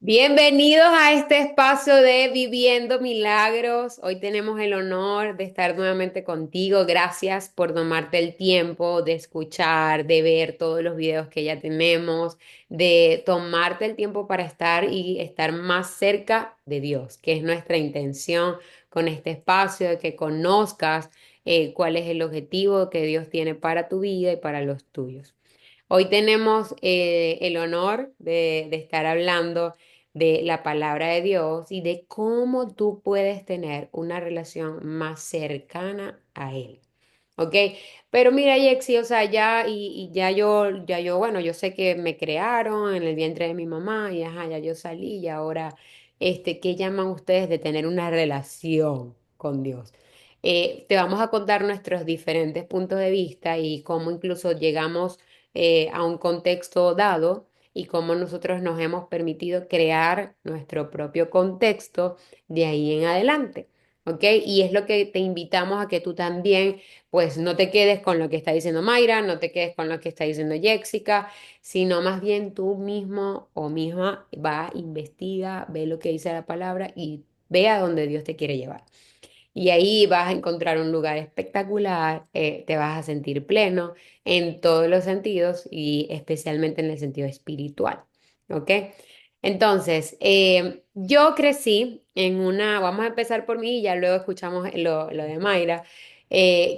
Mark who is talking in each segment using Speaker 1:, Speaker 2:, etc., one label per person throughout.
Speaker 1: Bienvenidos a este espacio de Viviendo Milagros. Hoy tenemos el honor de estar nuevamente contigo. Gracias por tomarte el tiempo de escuchar, de ver todos los videos que ya tenemos, de tomarte el tiempo para estar y estar más cerca de Dios, que es nuestra intención con este espacio, de que conozcas cuál es el objetivo que Dios tiene para tu vida y para los tuyos. Hoy tenemos el honor de estar hablando de la palabra de Dios y de cómo tú puedes tener una relación más cercana a Él. ¿Ok? Pero mira, Yexi, o sea, y ya yo, bueno, yo sé que me crearon en el vientre de mi mamá y ajá, ya yo salí y ahora, ¿qué llaman ustedes de tener una relación con Dios? Te vamos a contar nuestros diferentes puntos de vista y cómo incluso llegamos a un contexto dado y cómo nosotros nos hemos permitido crear nuestro propio contexto de ahí en adelante. ¿Ok? Y es lo que te invitamos a que tú también pues no te quedes con lo que está diciendo Mayra, no te quedes con lo que está diciendo Jessica, sino más bien tú mismo o misma va, investiga, ve lo que dice la palabra y ve a donde Dios te quiere llevar. Y ahí vas a encontrar un lugar espectacular, te vas a sentir pleno en todos los sentidos y especialmente en el sentido espiritual. ¿Ok? Entonces, yo crecí en vamos a empezar por mí y ya luego escuchamos lo de Mayra.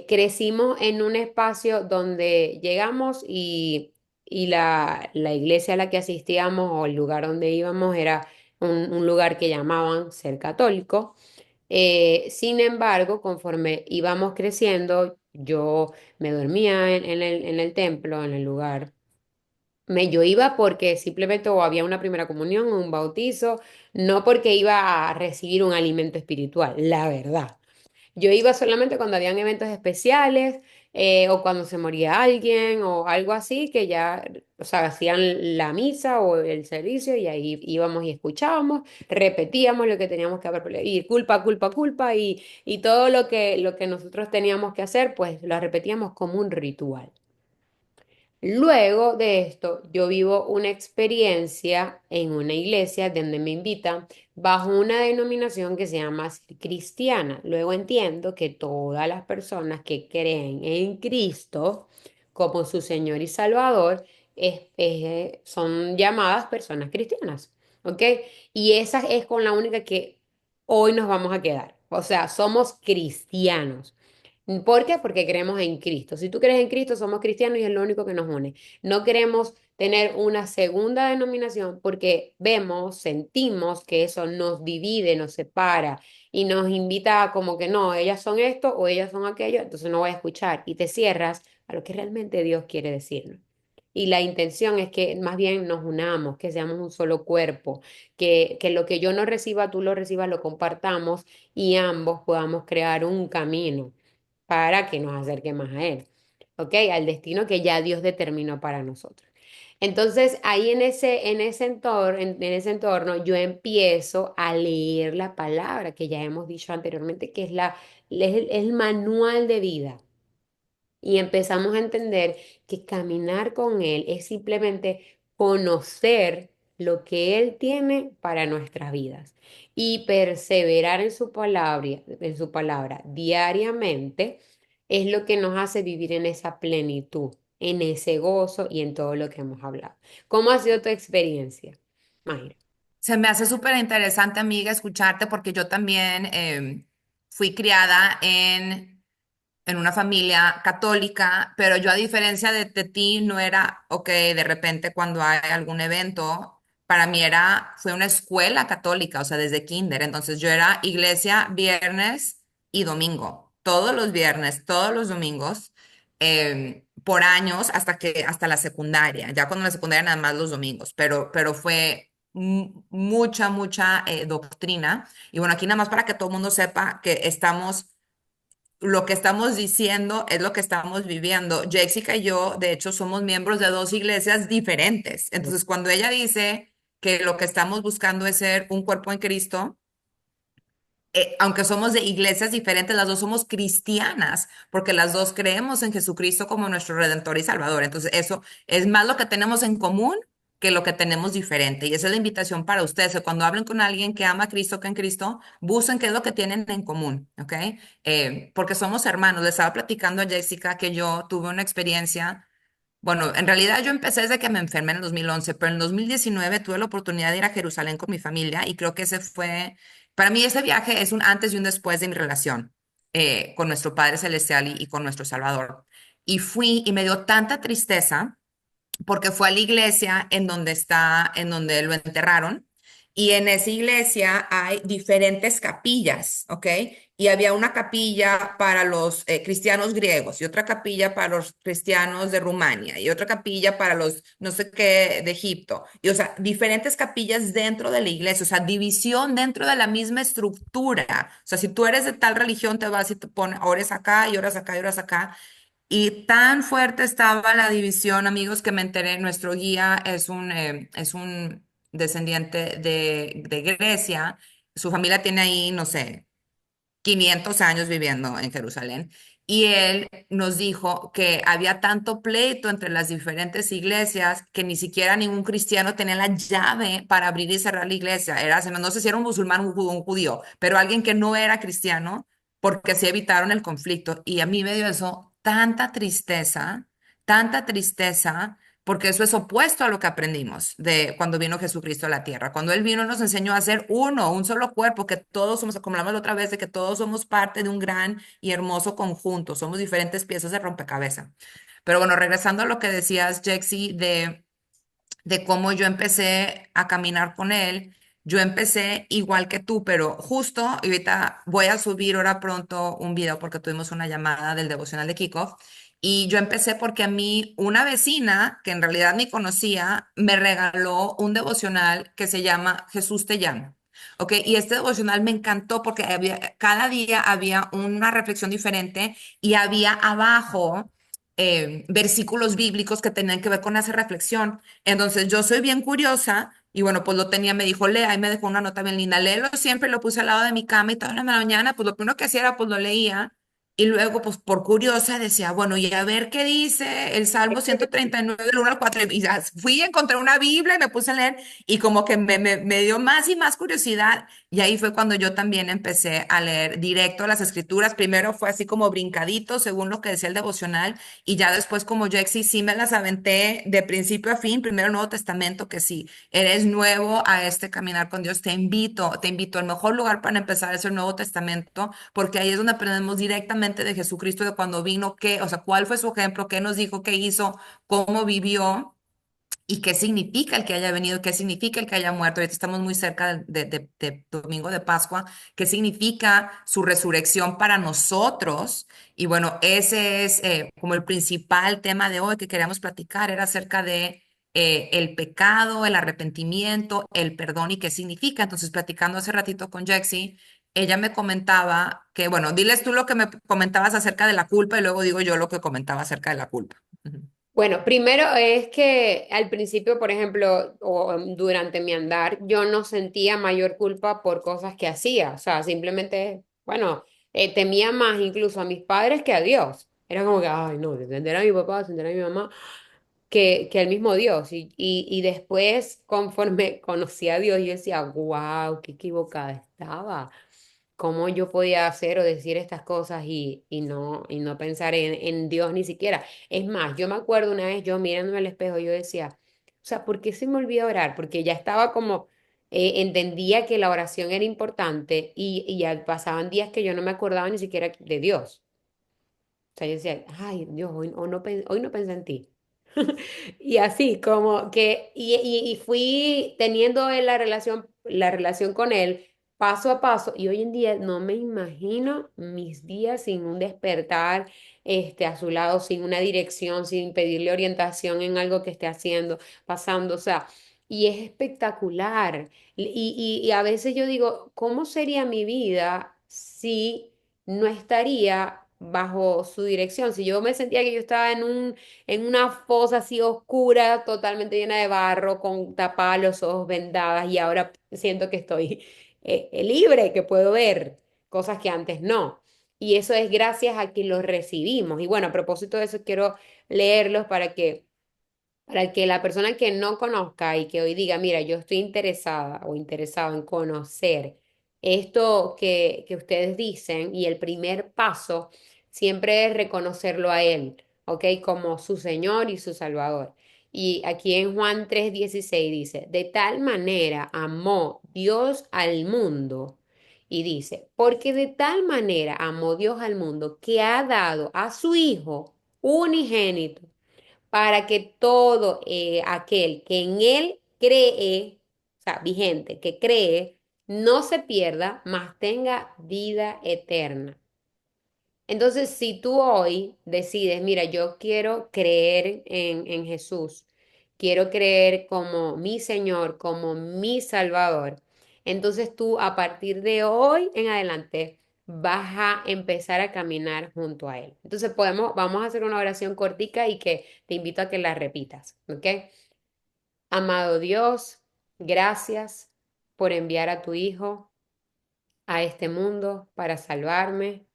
Speaker 1: Crecimos en un espacio donde llegamos y la iglesia a la que asistíamos o el lugar donde íbamos era un lugar que llamaban ser católico. Sin embargo, conforme íbamos creciendo, yo me dormía en el templo, en el lugar. Yo iba porque simplemente o había una primera comunión o un bautizo, no porque iba a recibir un alimento espiritual, la verdad. Yo iba solamente cuando habían eventos especiales o cuando se moría alguien o algo así, que ya, o sea, hacían la misa o el servicio y ahí íbamos y escuchábamos, repetíamos lo que teníamos que haber, y culpa, culpa, culpa y todo lo que nosotros teníamos que hacer, pues lo repetíamos como un ritual. Luego de esto, yo vivo una experiencia en una iglesia donde me invitan bajo una denominación que se llama ser cristiana. Luego entiendo que todas las personas que creen en Cristo como su Señor y Salvador son llamadas personas cristianas. ¿Ok? Y esa es con la única que hoy nos vamos a quedar. O sea, somos cristianos. ¿Por qué? Porque creemos en Cristo. Si tú crees en Cristo, somos cristianos y es lo único que nos une. No queremos tener una segunda denominación porque vemos, sentimos que eso nos divide, nos separa y nos invita a como que no, ellas son esto o ellas son aquello, entonces no voy a escuchar y te cierras a lo que realmente Dios quiere decirnos. Y la intención es que más bien nos unamos, que seamos un solo cuerpo, que lo que yo no reciba, tú lo recibas, lo compartamos y ambos podamos crear un camino para que nos acerque más a Él, ¿ok? Al destino que ya Dios determinó para nosotros. Entonces, ahí en ese entorno, yo empiezo a leer la palabra que ya hemos dicho anteriormente, que es el manual de vida y empezamos a entender que caminar con Él es simplemente conocer lo que Él tiene para nuestras vidas y perseverar en su palabra diariamente es lo que nos hace vivir en esa plenitud, en ese gozo y en todo lo que hemos hablado. ¿Cómo ha sido tu experiencia, Mayra?
Speaker 2: Se me hace súper interesante, amiga, escucharte porque yo también fui criada en una familia católica, pero yo a diferencia de ti no era, ok, de repente cuando hay algún evento, para mí fue una escuela católica, o sea, desde kinder. Entonces yo era iglesia viernes y domingo, todos los viernes, todos los domingos, por años hasta la secundaria, ya cuando la secundaria nada más los domingos, pero fue mucha, mucha doctrina. Y bueno, aquí nada más para que todo el mundo sepa que lo que estamos diciendo es lo que estamos viviendo. Jessica y yo, de hecho, somos miembros de dos iglesias diferentes. Entonces, cuando ella dice que lo que estamos buscando es ser un cuerpo en Cristo, aunque somos de iglesias diferentes, las dos somos cristianas, porque las dos creemos en Jesucristo como nuestro Redentor y Salvador. Entonces, eso es más lo que tenemos en común que lo que tenemos diferente. Y esa es la invitación para ustedes, que cuando hablen con alguien que ama a Cristo, que en Cristo, busquen qué es lo que tienen en común, ¿ok? Porque somos hermanos. Les estaba platicando a Jessica que yo tuve una experiencia. Bueno, en realidad yo empecé desde que me enfermé en el 2011, pero en el 2019 tuve la oportunidad de ir a Jerusalén con mi familia y creo que ese fue, para mí ese viaje es un antes y un después de mi relación con nuestro Padre Celestial y con nuestro Salvador. Y fui y me dio tanta tristeza porque fue a la iglesia en donde está, en donde lo enterraron. Y en esa iglesia hay diferentes capillas, ¿ok? Y había una capilla para los cristianos griegos y otra capilla para los cristianos de Rumania y otra capilla para los no sé qué de Egipto. Y o sea, diferentes capillas dentro de la iglesia, o sea, división dentro de la misma estructura. O sea, si tú eres de tal religión, te vas y te pones, ores acá y horas acá y horas acá. Y tan fuerte estaba la división, amigos, que me enteré, nuestro guía es un descendiente de Grecia. Su familia tiene ahí, no sé, 500 años viviendo en Jerusalén. Y él nos dijo que había tanto pleito entre las diferentes iglesias que ni siquiera ningún cristiano tenía la llave para abrir y cerrar la iglesia. Era, no sé si era un musulmán o un judío, pero alguien que no era cristiano, porque así evitaron el conflicto. Y a mí me dio eso tanta tristeza, porque eso es opuesto a lo que aprendimos de cuando vino Jesucristo a la tierra. Cuando Él vino nos enseñó a ser uno, un solo cuerpo, que todos somos, como hablamos la otra vez, de que todos somos parte de un gran y hermoso conjunto, somos diferentes piezas de rompecabezas. Pero bueno, regresando a lo que decías, Jexy, de cómo yo empecé a caminar con Él. Yo empecé igual que tú, pero justo y ahorita voy a subir ahora pronto un video porque tuvimos una llamada del devocional de Kickoff. Y yo empecé porque a mí una vecina, que en realidad ni conocía, me regaló un devocional que se llama Jesús te llama. ¿Ok? Y este devocional me encantó porque cada día había una reflexión diferente y había abajo versículos bíblicos que tenían que ver con esa reflexión. Entonces yo soy bien curiosa y bueno, pues lo tenía, me dijo, lea y me dejó una nota bien linda, léelo siempre, lo puse al lado de mi cama y toda la mañana, pues lo primero que hacía era pues lo leía y luego pues por curiosa decía, bueno, y a ver qué dice el Salmo 139 del 1 al 4 y ya fui, encontré una Biblia y me puse a leer y como que me dio más y más curiosidad y ahí fue cuando yo también empecé a leer directo las escrituras. Primero fue así como brincadito según lo que decía el devocional y ya después como yo sí me las aventé de principio a fin, primero el Nuevo Testamento, que si eres nuevo a este caminar con Dios, te invito, el mejor lugar para empezar es el Nuevo Testamento, porque ahí es donde aprendemos directamente de Jesucristo, de cuando vino, qué, o sea, cuál fue su ejemplo, qué nos dijo, qué hizo, cómo vivió. ¿Y qué significa el que haya venido? ¿Qué significa el que haya muerto? Ahorita estamos muy cerca de Domingo de Pascua. ¿Qué significa su resurrección para nosotros? Y bueno, ese es como el principal tema de hoy que queríamos platicar, era acerca de el pecado, el arrepentimiento, el perdón y qué significa. Entonces, platicando hace ratito con Jexy, ella me comentaba que, bueno, diles tú lo que me comentabas acerca de la culpa y luego digo yo lo que comentaba acerca de la culpa. Ujú.
Speaker 1: Bueno, primero es que al principio, por ejemplo, o durante mi andar, yo no sentía mayor culpa por cosas que hacía. O sea, simplemente, bueno, temía más incluso a mis padres que a Dios. Era como que, ay, no, defender a mi papá, defender a mi mamá, que al mismo Dios. Y después, conforme conocí a Dios, yo decía, wow, qué equivocada estaba, cómo yo podía hacer o decir estas cosas y no pensar en Dios ni siquiera. Es más, yo me acuerdo una vez yo mirándome al espejo, yo decía, o sea, ¿por qué se me olvidó orar? Porque ya estaba como, entendía que la oración era importante y ya pasaban días que yo no me acordaba ni siquiera de Dios. O sea, yo decía, ay, Dios, hoy no pensé en ti. Y así, como que, y fui teniendo la relación con él paso a paso, y hoy en día no me imagino mis días sin un despertar, a su lado, sin una dirección, sin pedirle orientación en algo que esté haciendo, pasando, o sea, y es espectacular. Y a veces yo digo, ¿cómo sería mi vida si no estaría bajo su dirección? Si yo me sentía que yo estaba en una fosa así oscura, totalmente llena de barro, con tapados los ojos, vendadas, y ahora siento que estoy libre, que puedo ver cosas que antes no. Y eso es gracias a que los recibimos. Y bueno, a propósito de eso, quiero leerlos para que para que la persona que no conozca y que hoy diga, mira, yo estoy interesada o interesado en conocer esto que ustedes dicen, y el primer paso siempre es reconocerlo a Él, ¿ok? Como su Señor y su Salvador. Y aquí en Juan 3:16 dice, de tal manera amó Dios al mundo. Y dice, porque de tal manera amó Dios al mundo que ha dado a su Hijo unigénito para que todo aquel que en él cree, o sea, vigente, que cree, no se pierda, mas tenga vida eterna. Entonces, si tú hoy decides, mira, yo quiero creer en Jesús, quiero creer como mi Señor, como mi Salvador, entonces tú a partir de hoy en adelante vas a empezar a caminar junto a Él. Entonces vamos a hacer una oración cortica y que te invito a que la repitas, ¿ok? Amado Dios, gracias por enviar a tu Hijo a este mundo para salvarme,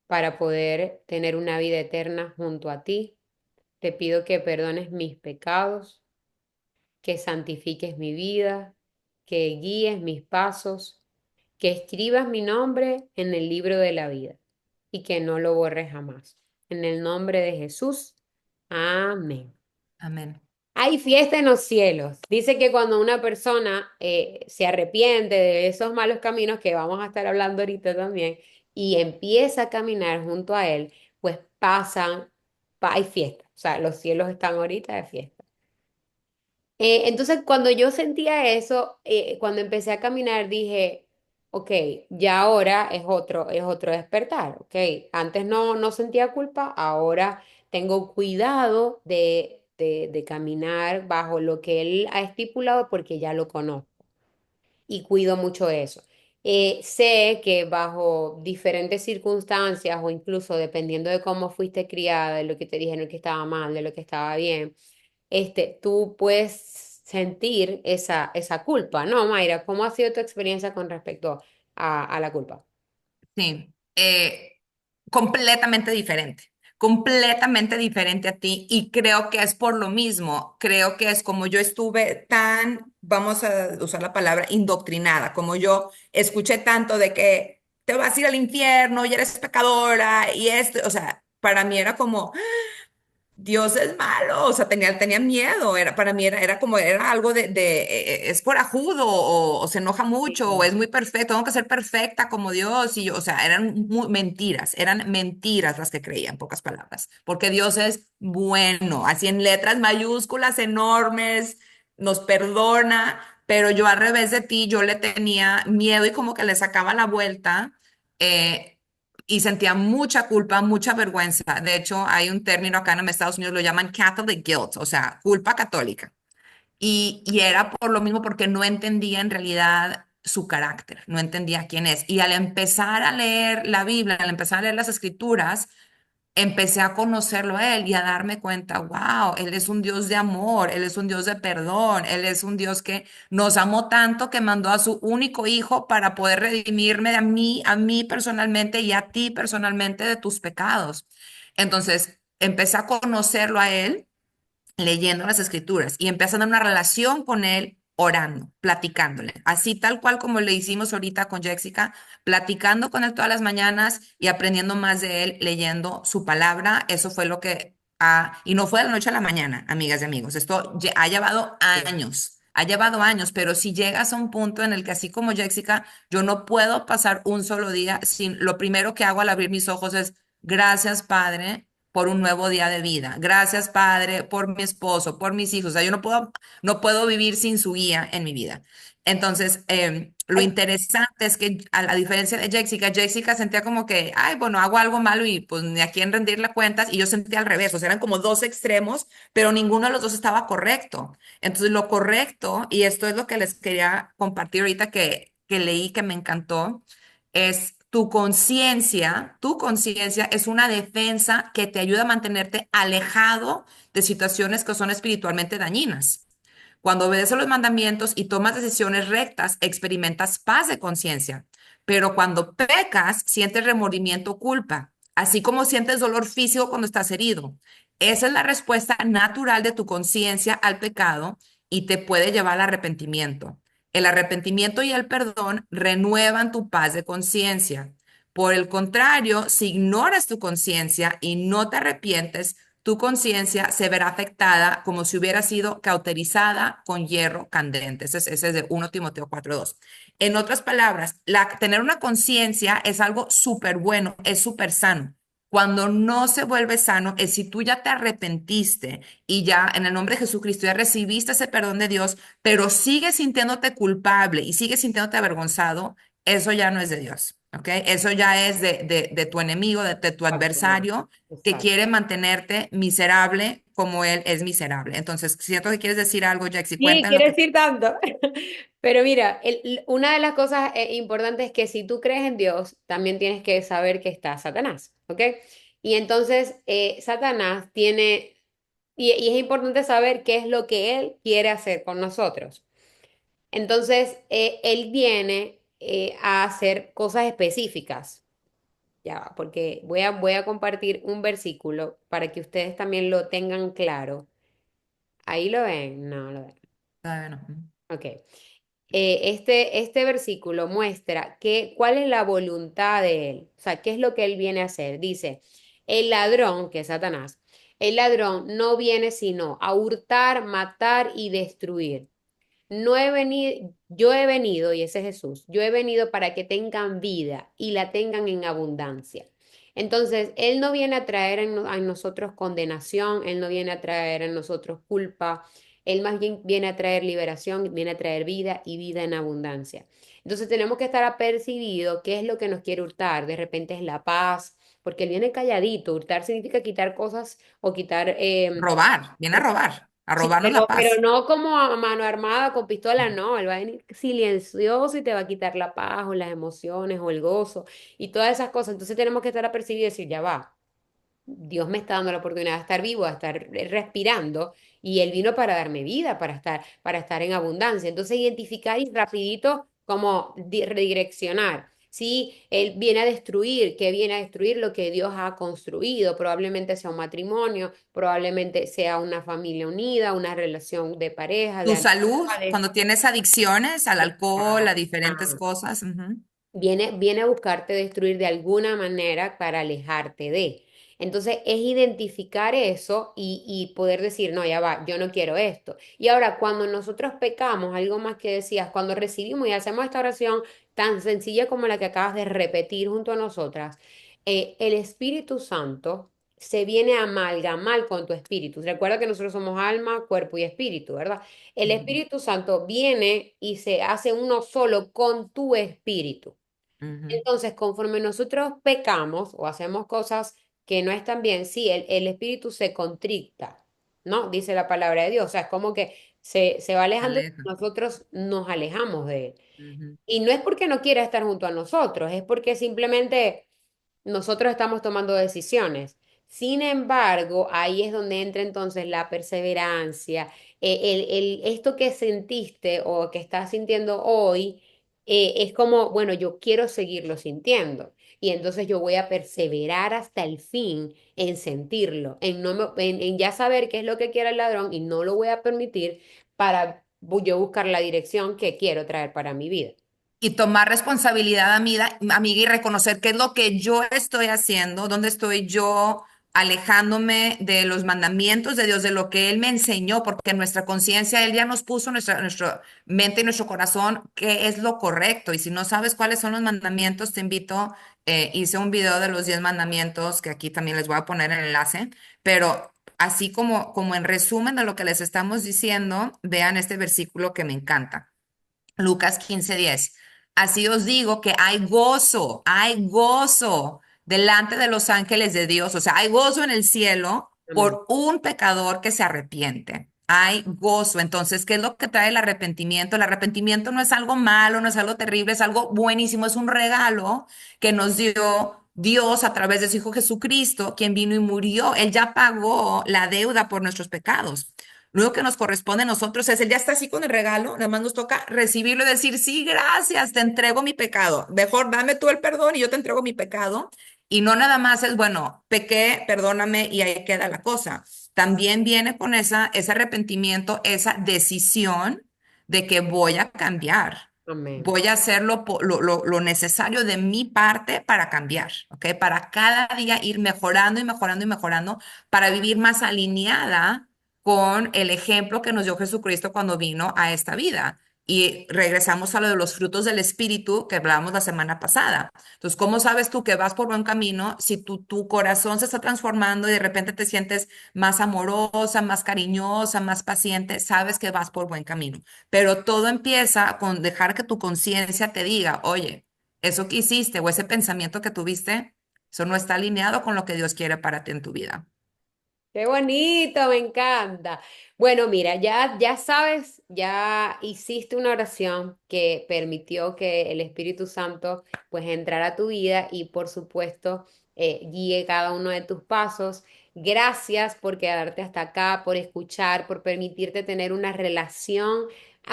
Speaker 1: para poder tener una vida eterna junto a ti. Te pido que perdones mis pecados, que santifiques mi vida, que guíes mis pasos, que escribas mi nombre en el libro de la vida y que no lo borres jamás. En el nombre de Jesús. Amén.
Speaker 2: Amén.
Speaker 1: Hay fiesta en los cielos. Dice que cuando una persona se arrepiente de esos malos caminos que vamos a estar hablando ahorita también y empieza a caminar junto a él, pues hay fiesta. O sea, los cielos están ahorita de fiesta. Entonces, cuando yo sentía eso, cuando empecé a caminar, dije, ok, ya ahora es otro despertar, ok. Antes no sentía culpa, ahora tengo cuidado de caminar bajo lo que él ha estipulado porque ya lo conozco y cuido mucho eso. Sé que bajo diferentes circunstancias o incluso dependiendo de cómo fuiste criada, de lo que te dijeron que estaba mal, de lo que estaba bien, tú puedes sentir esa culpa, ¿no, Mayra? ¿Cómo ha sido tu experiencia con respecto a la culpa?
Speaker 2: Sí, completamente diferente a ti y creo que es por lo mismo, creo que es como yo estuve tan, vamos a usar la palabra, indoctrinada, como yo escuché tanto de que te vas a ir al infierno y eres pecadora y esto, o sea, para mí era como Dios es malo, o sea, tenía miedo, para mí era como, era algo es corajudo, o se enoja mucho, o
Speaker 1: Sí.
Speaker 2: es muy perfecto, tengo que ser perfecta como Dios, y yo, o sea, eran mentiras las que creía, en pocas palabras, porque Dios es bueno, así en letras mayúsculas enormes, nos perdona, pero yo al revés de ti, yo le tenía miedo y como que le sacaba la vuelta. eh, y sentía mucha culpa, mucha vergüenza. De hecho, hay un término acá en Estados Unidos, lo llaman Catholic guilt, o sea, culpa católica. Y era por lo mismo porque no entendía en realidad su carácter, no entendía quién es. Y al empezar a leer la Biblia, al empezar a leer las escrituras, empecé a conocerlo a él y a darme cuenta, wow, él es un Dios de amor, él es un Dios de perdón, él es un Dios que nos amó tanto que mandó a su único hijo para poder redimirme a mí personalmente y a ti personalmente de tus pecados. Entonces, empecé a conocerlo a él leyendo las escrituras y empezando una relación con él, orando, platicándole, así tal cual como le hicimos ahorita con Jessica, platicando con él todas las mañanas y aprendiendo más de él, leyendo su palabra. Eso fue lo que, y no fue de la noche a la mañana, amigas y amigos, esto ha llevado
Speaker 1: Sí.
Speaker 2: años. Ha llevado años, pero si llegas a un punto en el que así como Jessica, yo no puedo pasar un solo día sin lo primero que hago al abrir mis ojos es gracias, Padre, por un nuevo día de vida. Gracias, Padre, por mi esposo, por mis hijos. O sea, yo no puedo vivir sin su guía en mi vida. Entonces, lo
Speaker 1: Ay,
Speaker 2: interesante es que a la diferencia de Jessica, Jessica sentía como que, ay, bueno, hago algo malo y pues ni a quién rendirle cuentas. Y yo sentía al revés, o sea, eran como dos extremos, pero ninguno de los dos estaba correcto. Entonces, lo correcto, y esto es lo que les quería compartir ahorita que leí, que me encantó, es tu conciencia es una defensa que te ayuda a mantenerte alejado de situaciones que son espiritualmente dañinas. Cuando obedeces los mandamientos y tomas decisiones rectas, experimentas paz de conciencia. Pero cuando pecas, sientes remordimiento o culpa, así como sientes dolor físico cuando estás herido. Esa es la respuesta natural de tu conciencia al pecado y te puede llevar al arrepentimiento. El arrepentimiento y el perdón renuevan tu paz de conciencia. Por el contrario, si ignoras tu conciencia y no te arrepientes, tu conciencia se verá afectada como si hubiera sido cauterizada con hierro candente. Ese es de 1 Timoteo 4:2. En otras palabras, tener una conciencia es algo súper bueno, es súper sano. Cuando no se vuelve sano es si tú ya te arrepentiste y ya en el nombre de Jesucristo ya recibiste ese perdón de Dios, pero sigues sintiéndote culpable y sigues sintiéndote avergonzado, eso ya no es de Dios, ¿ok? Eso ya es de tu enemigo, de tu
Speaker 1: Exacto, no.
Speaker 2: adversario que
Speaker 1: Exacto.
Speaker 2: quiere mantenerte miserable como él es miserable. Entonces, siento que quieres decir algo, Jaxi,
Speaker 1: Sí,
Speaker 2: cuenta en lo
Speaker 1: quiere
Speaker 2: que...
Speaker 1: decir tanto. Pero mira, una de las cosas importantes es que si tú crees en Dios, también tienes que saber que está Satanás, ¿ok? Y entonces Satanás tiene, y es importante saber qué es lo que él quiere hacer con nosotros. Entonces, él viene a hacer cosas específicas, ya, va, porque voy a compartir un versículo para que ustedes también lo tengan claro. ¿Ahí lo ven? No lo ven.
Speaker 2: Todavía no.
Speaker 1: Ok. Este versículo muestra cuál es la voluntad de él, o sea, qué es lo que él viene a hacer. Dice, el ladrón, que es Satanás, el ladrón no viene sino a hurtar, matar y destruir. No he venido, yo he venido, y ese es Jesús, yo he venido para que tengan vida y la tengan en abundancia. Entonces, Él no viene a traer en nosotros condenación, Él no viene a traer en nosotros culpa, Él más bien viene a traer liberación, viene a traer vida y vida en abundancia. Entonces, tenemos que estar apercibidos qué es lo que nos quiere hurtar. De repente es la paz, porque Él viene calladito. Hurtar significa quitar cosas o quitar
Speaker 2: Robar, viene a
Speaker 1: sí,
Speaker 2: robarnos la
Speaker 1: pero
Speaker 2: paz.
Speaker 1: no como a mano armada con pistola, no, él va a venir silencioso y te va a quitar la paz o las emociones o el gozo y todas esas cosas. Entonces tenemos que estar apercibidos y decir, ya va, Dios me está dando la oportunidad de estar vivo, de estar respirando y Él vino para darme vida, para estar en abundancia. Entonces identificar y rapidito como redireccionar. Si Él viene a destruir, ¿qué viene a destruir? Lo que Dios ha construido. Probablemente sea un matrimonio, probablemente sea una familia unida, una relación de pareja, de
Speaker 2: Tu salud,
Speaker 1: amistades.
Speaker 2: cuando tienes adicciones al alcohol, a diferentes
Speaker 1: Ajá.
Speaker 2: cosas. Ujú.
Speaker 1: Viene a buscarte destruir de alguna manera para alejarte de. Entonces es identificar eso y poder decir, no, ya va, yo no quiero esto. Y ahora, cuando nosotros pecamos, algo más que decías, cuando recibimos y hacemos esta oración tan sencilla como la que acabas de repetir junto a nosotras, el Espíritu Santo se viene a amalgamar con tu espíritu. Recuerda que nosotros somos alma, cuerpo y espíritu, ¿verdad? El
Speaker 2: Ujú,
Speaker 1: Espíritu Santo viene y se hace uno solo con tu espíritu.
Speaker 2: ujú.
Speaker 1: Entonces, conforme nosotros pecamos o hacemos cosas que no están bien, sí, el espíritu se contricta, ¿no? Dice la palabra de Dios. O sea, es como que se va alejando y
Speaker 2: Aleja.
Speaker 1: nosotros nos alejamos de él.
Speaker 2: Ujú.
Speaker 1: Y no es porque no quiera estar junto a nosotros, es porque simplemente nosotros estamos tomando decisiones. Sin embargo, ahí es donde entra entonces la perseverancia, esto que sentiste o que estás sintiendo hoy, es como, bueno, yo quiero seguirlo sintiendo. Y entonces yo voy a perseverar hasta el fin en sentirlo, en ya saber qué es lo que quiere el ladrón y no lo voy a permitir para yo buscar la dirección que quiero traer para mi vida.
Speaker 2: Y tomar responsabilidad, amiga, y reconocer qué es lo que yo estoy haciendo, dónde estoy yo alejándome de los mandamientos de Dios, de lo que Él me enseñó, porque en nuestra conciencia Él ya nos puso nuestra mente y nuestro corazón qué es lo correcto. Y si no sabes cuáles son los mandamientos, te invito, hice un video de los 10 mandamientos, que aquí también les voy a poner el enlace, pero así como en resumen de lo que les estamos diciendo, vean este versículo que me encanta. Lucas 15:10. Así os digo que hay gozo delante de los ángeles de Dios, o sea, hay gozo en el cielo
Speaker 1: Amén.
Speaker 2: por un pecador que se arrepiente. Hay gozo. Entonces, ¿qué es lo que trae el arrepentimiento? El arrepentimiento no es algo malo, no es algo terrible, es algo buenísimo, es un regalo que nos dio Dios a través de su Hijo Jesucristo, quien vino y murió. Él ya pagó la deuda por nuestros pecados. Lo único que nos corresponde a nosotros es, él ya está así con el regalo, nada más nos toca recibirlo y decir, sí, gracias, te entrego mi pecado. Mejor dame tú el perdón y yo te entrego mi pecado. Y no nada más es, bueno, pequé, perdóname y ahí queda la cosa. También viene con ese arrepentimiento, esa decisión de que voy a cambiar.
Speaker 1: Amén.
Speaker 2: Voy a hacer lo necesario de mi parte para cambiar, ¿ok? Para cada día ir mejorando y mejorando y mejorando, para vivir más alineada con el ejemplo que nos dio Jesucristo cuando vino a esta vida. Y regresamos a lo de los frutos del Espíritu que hablábamos la semana pasada. Entonces, ¿cómo sabes tú que vas por buen camino si tu corazón se está transformando y de repente te sientes más amorosa, más cariñosa, más paciente? Sabes que vas por buen camino. Pero todo empieza con dejar que tu conciencia te diga, oye, eso que hiciste o ese pensamiento que tuviste, eso no está alineado con lo que Dios quiere para ti en tu vida.
Speaker 1: Qué bonito, me encanta. Bueno, mira, ya sabes, ya hiciste una oración que permitió que el Espíritu Santo pues entrara a tu vida y por supuesto guíe cada uno de tus pasos. Gracias por quedarte hasta acá, por escuchar, por permitirte tener una relación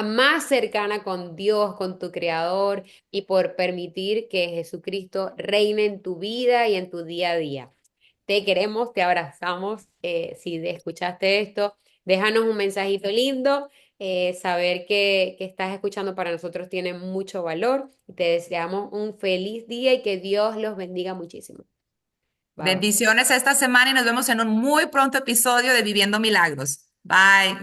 Speaker 1: más cercana con Dios, con tu Creador y por permitir que Jesucristo reine en tu vida y en tu día a día. Te queremos, te abrazamos. Si escuchaste esto, déjanos un mensajito lindo. Saber que estás escuchando para nosotros tiene mucho valor. Te deseamos un feliz día y que Dios los bendiga muchísimo. Bye bye.
Speaker 2: Bendiciones esta semana y nos vemos en un muy pronto episodio de Viviendo Milagros. Bye.